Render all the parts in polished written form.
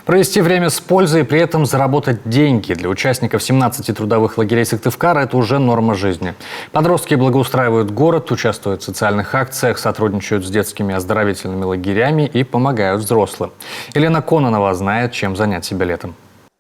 Провести время с пользой и при этом заработать деньги. Для участников 17 трудовых лагерей Сыктывкара это уже норма жизни. Подростки благоустраивают город, участвуют в социальных акциях, сотрудничают с детскими оздоровительными лагерями и помогают взрослым. Елена Кононова знает, чем занять себя летом.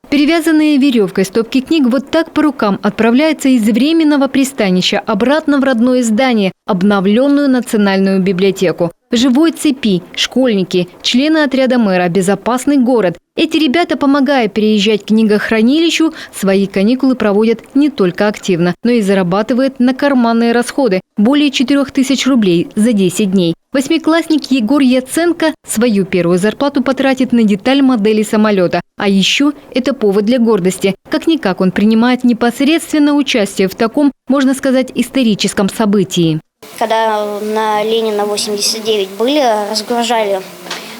Перевязанные веревкой стопки книг вот так по рукам отправляются из временного пристанища обратно в родное здание, обновленную национальную библиотеку. В живой цепи школьники, члены отряда мэра «Безопасный город». Эти ребята, помогая переезжать к книгохранилищу, свои каникулы проводят не только активно, но и зарабатывают на карманные расходы – более 4000 рублей за 10 дней. Восьмиклассник Егор Яценко свою первую зарплату потратит на деталь модели самолета. А еще это повод для гордости. Как-никак он принимает непосредственно участие в таком, можно сказать, историческом событии. Когда на Ленина 89 были, разгружали.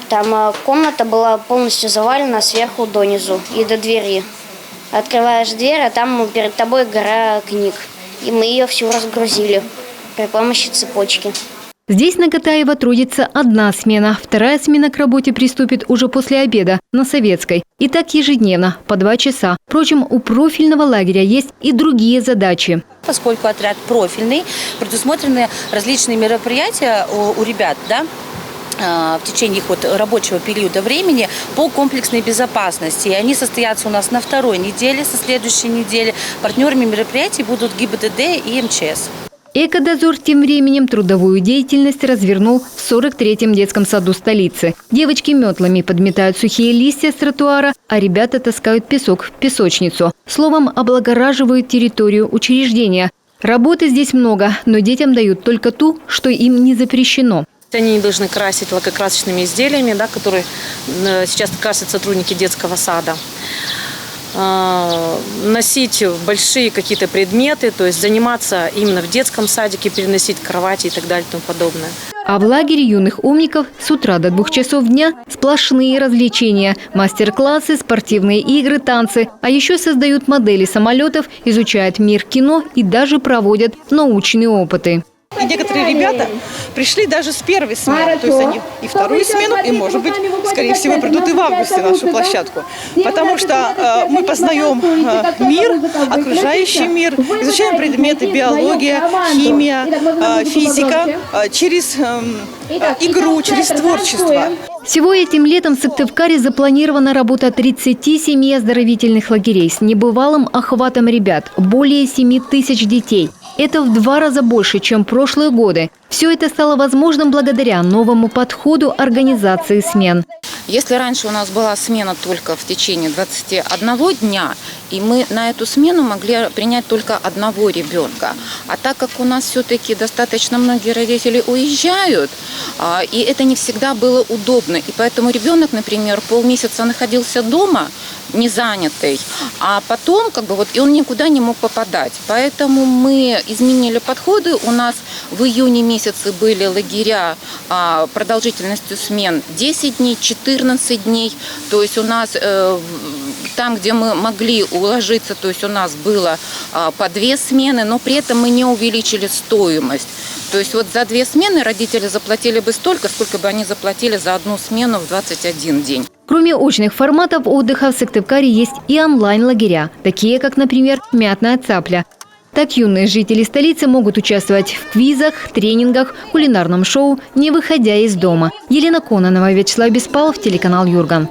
Там комната была полностью завалена сверху донизу и до двери. Открываешь дверь, а там перед тобой гора книг. И мы ее всю разгрузили при помощи цепочки. Здесь на Катаева трудится одна смена. Вторая смена к работе приступит уже после обеда на Советской. И так ежедневно, по 2 часа. Впрочем, у профильного лагеря есть и другие задачи. Поскольку отряд профильный, предусмотрены различные мероприятия у ребят, в течение их рабочего периода времени по комплексной безопасности. И они состоятся у нас на 2-й неделе, со следующей недели. Партнерами мероприятий будут ГИБДД и МЧС. Экодозор тем временем трудовую деятельность развернул в 43-м детском саду столицы. Девочки метлами подметают сухие листья с тротуара, а ребята таскают песок в песочницу. Словом, облагораживают территорию учреждения. Работы здесь много, но детям дают только ту, что им не запрещено. Они не должны красить лакокрасочными изделиями, которые сейчас красят сотрудники детского сада. Носить большие какие-то предметы, то есть заниматься именно в детском садике, переносить кровати и так далее и тому подобное. А в лагере юных умников с утра до 2 часов дня сплошные развлечения. Мастер-классы, спортивные игры, танцы. А еще создают модели самолетов, изучают мир кино и даже проводят научные опыты. И некоторые ребята пришли даже с 1-й смены, то есть они и 2-ю смену, и, может быть, скорее всего, придут и в августе на нашу площадку. Потому что мы познаем мир, окружающий мир, изучаем предметы биология, химия, физика через игру, через творчество. Всего этим летом в Сыктывкаре запланирована работа 37 оздоровительных лагерей с небывалым охватом ребят – более 7000 детей. Это в 2 раза больше, чем прошлые годы. Все это стало возможным благодаря новому подходу организации смен. Если раньше у нас была смена только в течение 21 дня, и мы на эту смену могли принять только 1 ребенка. А так как у нас все-таки достаточно многие родители уезжают, и это не всегда было удобно. И поэтому ребенок, например, полмесяца находился дома, не занятый, а потом и он никуда не мог попадать. Поэтому мы изменили подходы. У нас в июне месяце были лагеря продолжительностью смен 10 дней, 14 дней. То есть у нас там, где мы могли уложиться, то есть у нас было по 2 смены, но при этом мы не увеличили стоимость. То есть за 2 смены родители заплатили бы столько, сколько бы они заплатили за 1 смену в 21 день. Кроме очных форматов отдыха в Сыктывкаре есть и онлайн-лагеря, такие как, например, «Мятная цапля». Так юные жители столицы могут участвовать в квизах, тренингах, кулинарном шоу, не выходя из дома. Елена Кононова, Вячеслав Беспалов, телеканал «Юрган».